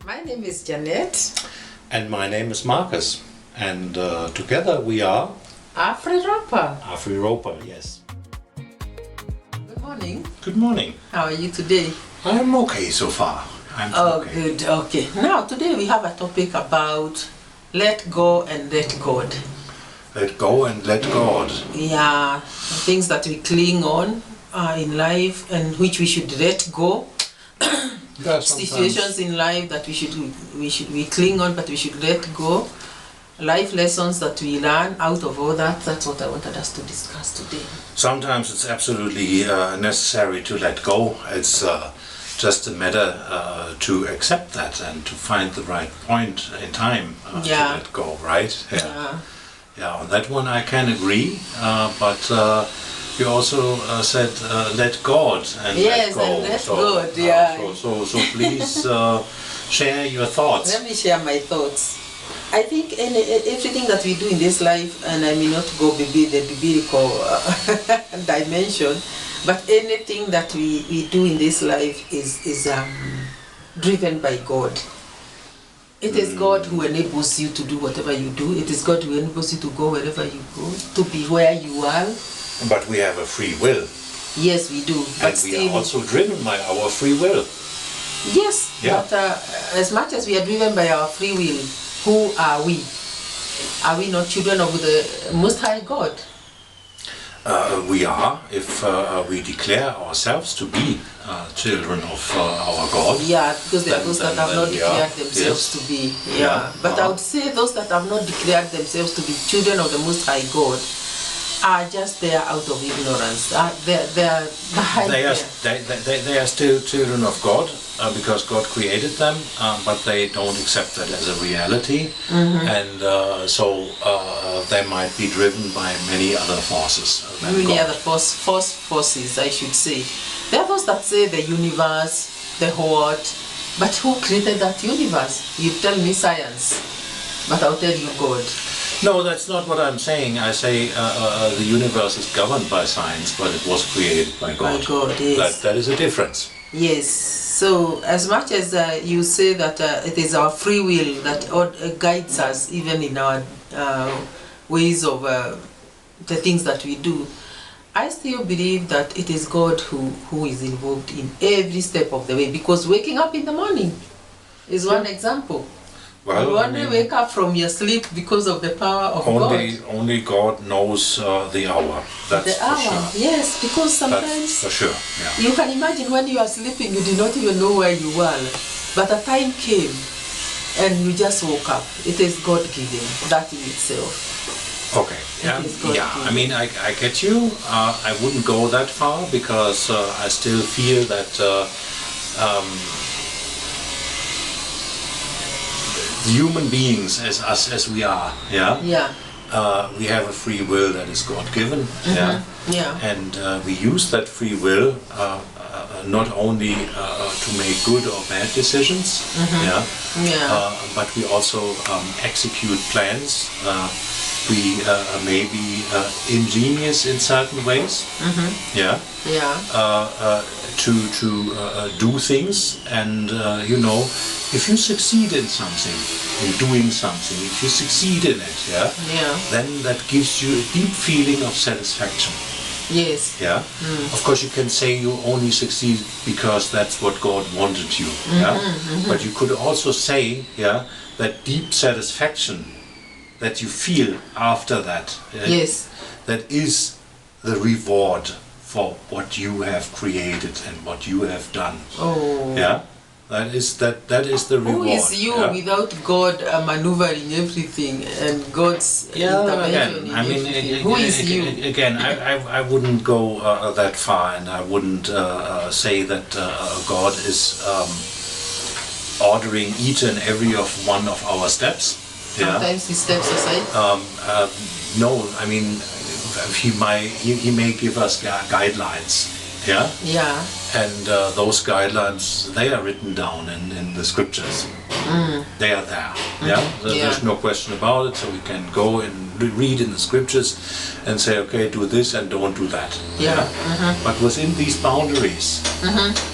My name is Janet. And my name is Marcus. And together we are AfriRopa. AfriRopa, yes. Good morning. Good morning. How are you today? I'm okay so far. I'm okay. Good. Okay. Now, today we have a topic about let go and let God. Let go and let God. Yeah, things that we cling on in life and which we should let go. Yeah, Situations in life that we cling on, but we should let go. Life lessons that we learn out of all that. That's what I wanted us to discuss today. Sometimes it's absolutely necessary to let go. It's just a matter to accept that and to find the right point in time to let go, right? Yeah, on that one I can agree, but you also said let God and let go. And let God, yeah. So please share your thoughts. Let me share my thoughts. I think everything that we do in this life, and I may not go the biblical dimension, but anything that we do in this life is driven by God. It is God who enables you to do whatever you do. It is God who enables you to go wherever you go, to be where you are. But we have a free will. Yes, we do. And we are also driven by our free will. Yes, yeah. But as much as we are driven by our free will, who are we? Are we not children of the Most High God? We are, if we declare ourselves to be children of our God. Yeah, because there are those that have not declared themselves to be. Yeah, but I would say those that have not declared themselves to be children of the Most High God are just there out of ignorance. They are behind they are still children of God because God created them, but they don't accept that as a reality, and so they might be driven by many other forces. Many other forces, I should say. There are those that say the universe, the what, but who created that universe? You tell me science, but I'll tell you God. No, that's not what I'm saying. I say the universe is governed by science, but it was created by God. By God, yes. That is a difference. Yes. So as much as you say that it is our free will that guides us, even in our ways of the things that we do, I still believe that it is God who is involved in every step of the way. Because waking up in the morning is one example. Well, you only wake up from your sleep because of the power of God. Only God knows the hour. That's the hour, for sure. Yes, because sometimes that's for sure. Yeah. You can imagine when you are sleeping, you did not even know where you were, but a time came, and you just woke up. It is God given. That in itself. Okay. Yeah. I mean, I get you. I wouldn't go that far because I still feel that. Human beings as we are, we have a free will that is God given, and we use that free will not only to make good or bad decisions, but we also execute plans. We may be ingenious in certain ways, to do things, and if you succeed in something, in doing something, if you succeed in it, then that gives you a deep feeling of satisfaction. Yes. Yeah. Of course, you can say you only succeed because that's what God wanted you. But you could also say, that deep satisfaction that you feel after that. That is the reward for what you have created and what you have done. That is the reward. Who is you without God maneuvering everything and God's intervention in everything? Who is you? Again, I wouldn't go that far, and I wouldn't say that God is ordering each and every one of our steps. Sometimes he steps aside. No, I mean he may give us guidelines. Yeah? Yeah. And those guidelines, they are written down in the scriptures. They are there. Yeah? There's no question about it, so we can go and read in the scriptures and say, okay, do this and don't do that. Yeah. But within these boundaries,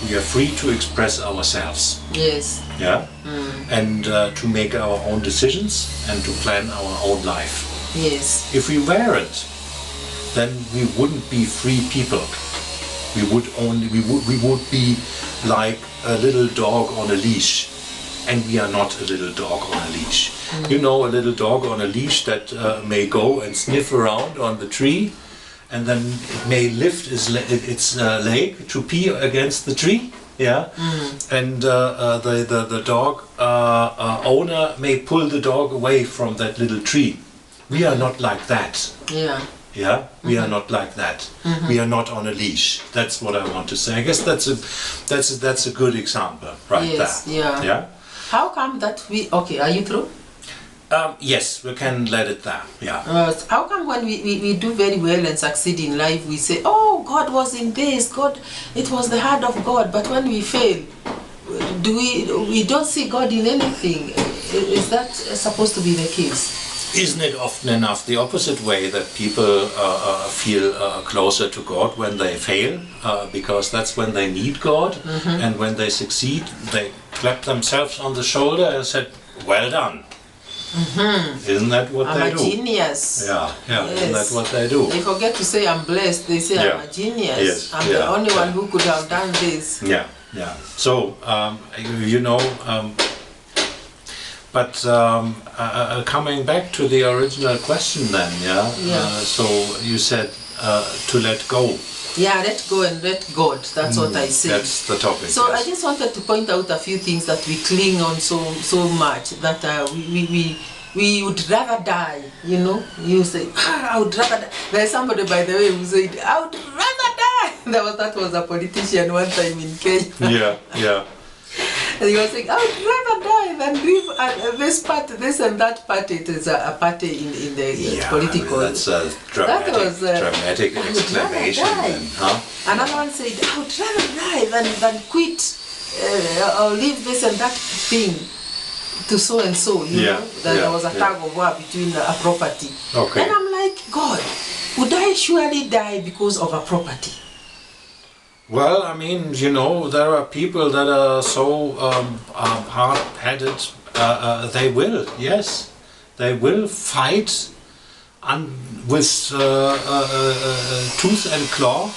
we are free to express ourselves. Yes. Yeah? And to make our own decisions and to plan our own life. Yes. If we weren't, then we wouldn't be free people. We would be like a little dog on a leash, and we are not a little dog on a leash. You know, a little dog on a leash that may go and sniff around on the tree, and then it may lift its leg to pee against the tree. Yeah, and the dog owner may pull the dog away from that little tree. We are not like that. Yeah. Yeah, we are not like that. We are not on a leash. That's what I want to say. I guess that's a good example, right? Yes, there. yeah. Yeah. How come that we? Okay, are you through? Yes, we can let it there. Yeah. How come when we do very well and succeed in life, we say, "Oh, God was in this. God, it was the hand of God." But when we fail, we don't see God in anything? Is that supposed to be the case? Isn't it often enough the opposite way that people feel closer to God when they fail? Because that's when they need God, and when they succeed, they clap themselves on the shoulder and said, "Well done." Isn't that what they do? I'm a genius. Yeah, Yes. Isn't that what they do? They forget to say I'm blessed. They say I'm a genius. Yes. I'm the only one who could have done this. Yeah. So, you know, but coming back to the original question then, so you said to let go. Yeah, let go and let God. That's what I said. That's the topic. So yes. I just wanted to point out a few things that we cling on so much that we would rather die. You know, you say, I would rather die. There's somebody, by the way, who said, I would rather die. That was a politician one time in Kenya. Yeah. And he was saying, I would rather die than live this party, this and that party. It is a party in the political. I mean, that's a dramatic exclamation. Another one said, I would rather die than quit or leave this and that thing to so and so. You know, that there was a tug of war between a property. Okay. And I'm like, God, would I surely die because of a property? Well, I mean, you know, there are people that are so hard-headed. They will, yes, they will fight with tooth and claw.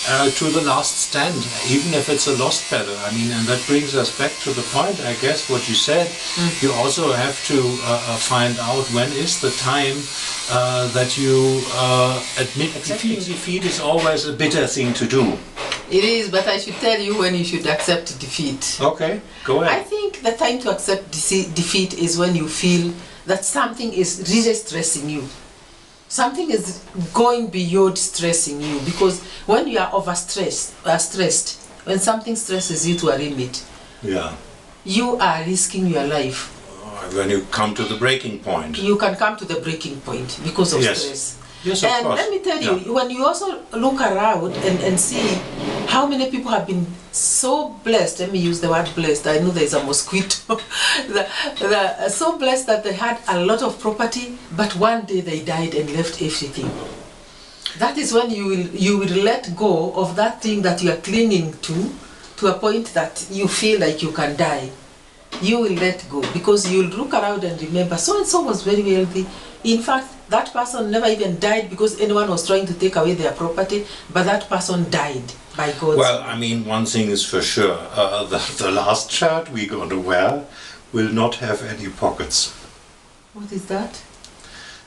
To the last stand, even if it's a lost battle. I mean, and that brings us back to the point, I guess, what you said. You also have to find out when is the time that you admit defeat is always a bitter thing to do. It is, but I should tell you when you should accept defeat. Okay, go ahead. I think the time to accept defeat is when you feel that something is really stressing you. Something is going beyond stressing you, because when you are stressed, when something stresses you to a limit, you are risking your life. When you come to the breaking point. You can come to the breaking point because of stress. Yes, of course. Let me tell you, when you also look around and see how many people have been so blessed, let me use the word blessed, I know there's a mosquito, so blessed that they had a lot of property, but one day they died and left everything. That is when you will let go of that thing that you are clinging to a point that you feel like you can die. You will let go, because you'll look around and remember, so-and-so was very wealthy. In fact, that person never even died because anyone was trying to take away their property, but that person died by God's Well, I mean, one thing is for sure, the last shirt we're going to wear will not have any pockets. What is that?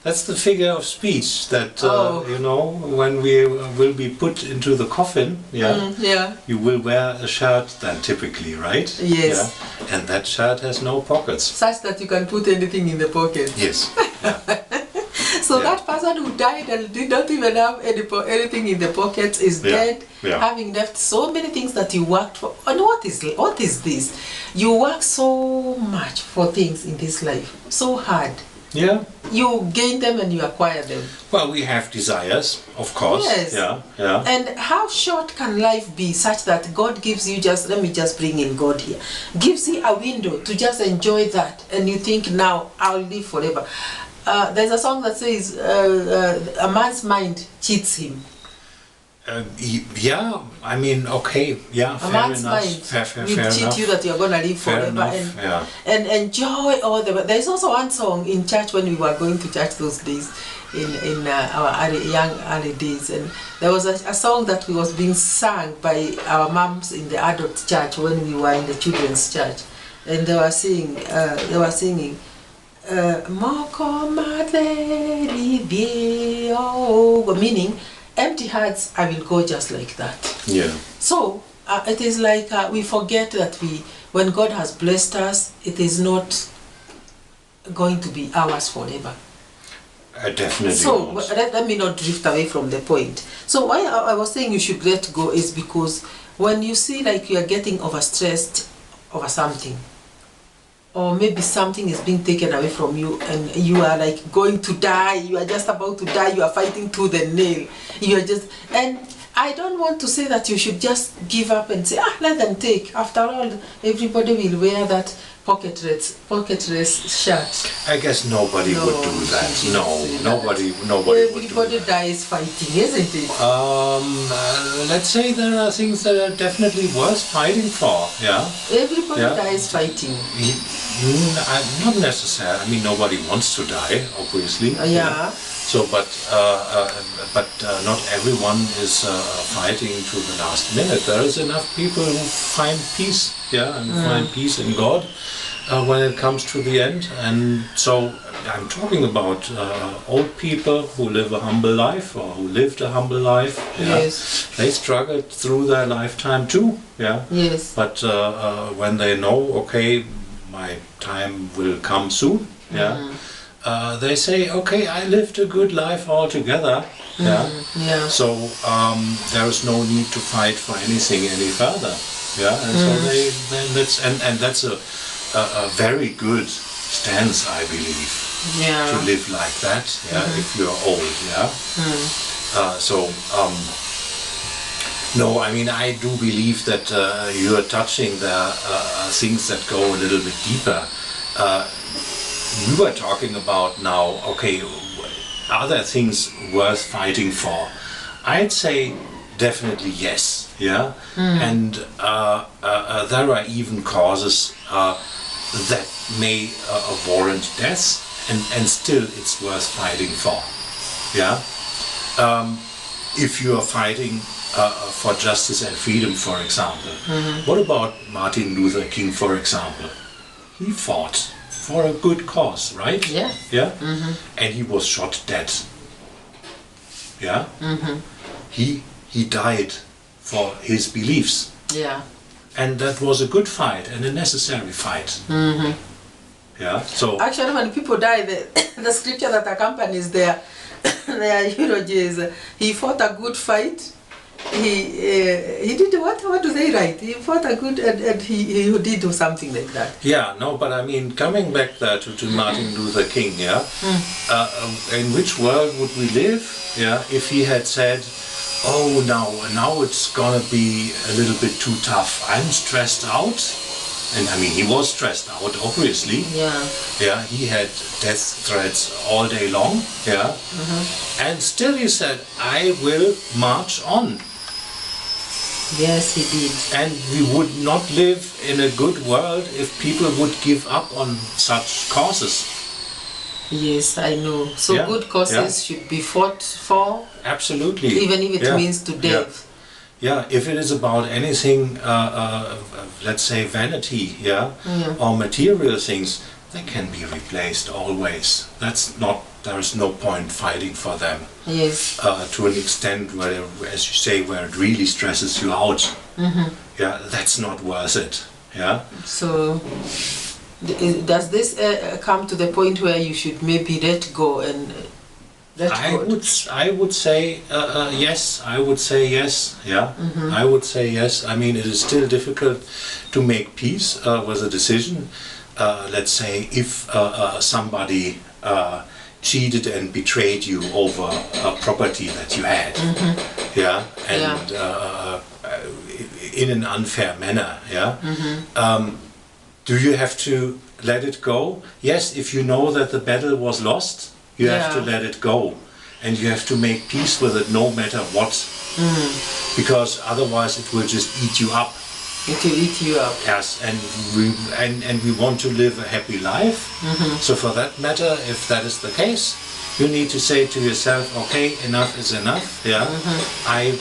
That's the figure of speech that, you know, when we will be put into the coffin, you will wear a shirt then typically, right? Yes. Yeah? And that shirt has no pockets. Such that you can put anything in the pocket. Yes. So that person who died and did not even have anything in the pockets is dead, having left so many things that you worked for. And what is this? You work so much for things in this life, so hard. Yeah. You gain them and you acquire them. Well, we have desires, of course. Yes. Yeah, yeah. And how short can life be such that God gives you just, let me just bring in God here, gives you a window to just enjoy that, and you think, now I'll live forever. There's a song that says, a man's mind cheats him. Yeah, I mean, okay, yeah, fair enough. Fair cheat you that you're going to live forever and enjoy all the... There's also one song in church when we were going to church those days, in our young early days, and there was a song that was being sung by our moms in the adult church when we were in the children's church, and they were singing, Moko maderi bio, meaning, empty hearts, I will go just like that. Yeah. So it is like we forget that when God has blessed us, it is not going to be ours forever. Definitely. So let me not drift away from the point. So why I was saying you should let go is because when you see like you are getting overstressed over something, or maybe something is being taken away from you and you are like going to die, you are just about to die, you are fighting tooth and nail, you are just, and I don't want to say that you should just give up and say, let them take. After all, everybody will wear that pocketless shirt. I guess nobody would do that. Nobody Everybody would do that. dies fighting, isn't it? Let's say there are things that are definitely worth fighting for. Yeah. Everybody dies fighting. Not necessarily. I mean, nobody wants to die, obviously. Yeah. So, but not everyone is fighting to the last minute. There is enough people who find peace, and find peace in God when it comes to the end. And so, I'm talking about old people who live a humble life or who lived a humble life. Yes. They struggled through their lifetime too. Yeah. Yes. But when they know, okay, my time will come soon. Yeah. They say, okay, I lived a good life altogether. Yeah. So there is no need to fight for anything any further. Yeah. And so that's a very good stance, I believe. Yeah. To live like that. Yeah. If you're old. Yeah. No, I mean, I do believe that you are touching the things that go a little bit deeper. We were talking about now, okay, are there things worth fighting for? I'd say definitely yes, yeah? And there are even causes that may warrant death, and still it's worth fighting for, yeah? If you are fighting for justice and freedom, for example. What about Martin Luther King, for example? He fought for a good cause, right? Yeah. Yeah? And he was shot dead. Yeah? He died for his beliefs. Yeah. And that was a good fight and a necessary fight. Yeah? So actually, when people die, the scripture that accompanies their eulogy is, he fought a good fight. He did what do they write? He fought a good and he did something like that. Yeah, no, but I mean, coming back there to Martin Luther King, yeah, in which world would we live, yeah, if he had said, oh, now it's gonna be a little bit too tough. I'm stressed out, and I mean, he was stressed out, obviously. Yeah. Yeah, he had death threats all day long. Yeah, and still he said, I will march on. Yes, he did. And we would not live in a good world if people would give up on such causes. Yes, I know. So good causes should be fought for. Absolutely. Even if it means to death. Yeah, if it is about anything, let's say vanity, or material things, they can be replaced always. There is no point fighting for them. Yes. To an extent where, as you say, where it really stresses you out. Yeah, that's not worth it. Yeah. So, does this come to the point where you should maybe let go and I would say yes. I would say yes. Yeah. I would say yes. I mean, it is still difficult to make peace with a decision. Let's say if somebody cheated and betrayed you over a property that you had, yeah, and in an unfair manner, yeah. Do you have to let it go? Yes, if you know that the battle was lost, you have to let it go, and you have to make peace with it no matter what, because otherwise it will just eat you up. It will eat you up. Yes, and we want to live a happy life. So for that matter, if that is the case, you need to say to yourself, okay, enough is enough. Yeah, I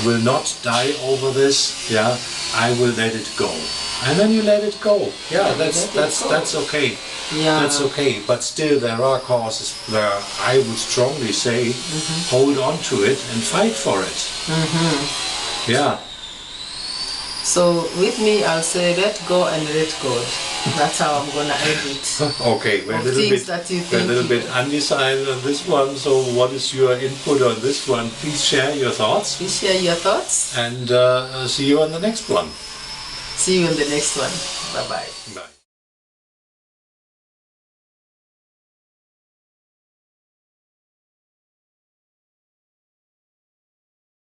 will not die over this. Yeah, I will let it go, and then you let it go. Yeah, that's okay. Yeah, that's okay. But still, there are causes where I would strongly say, hold on to it and fight for it. Yeah. So with me, I'll say let go and let God. That's how I'm gonna end it. Okay, we're a little bit undecided on this one. So what is your input on this one? Please share your thoughts. Please share your thoughts. And see you on the next one. See you on the next one. Bye-bye. Bye.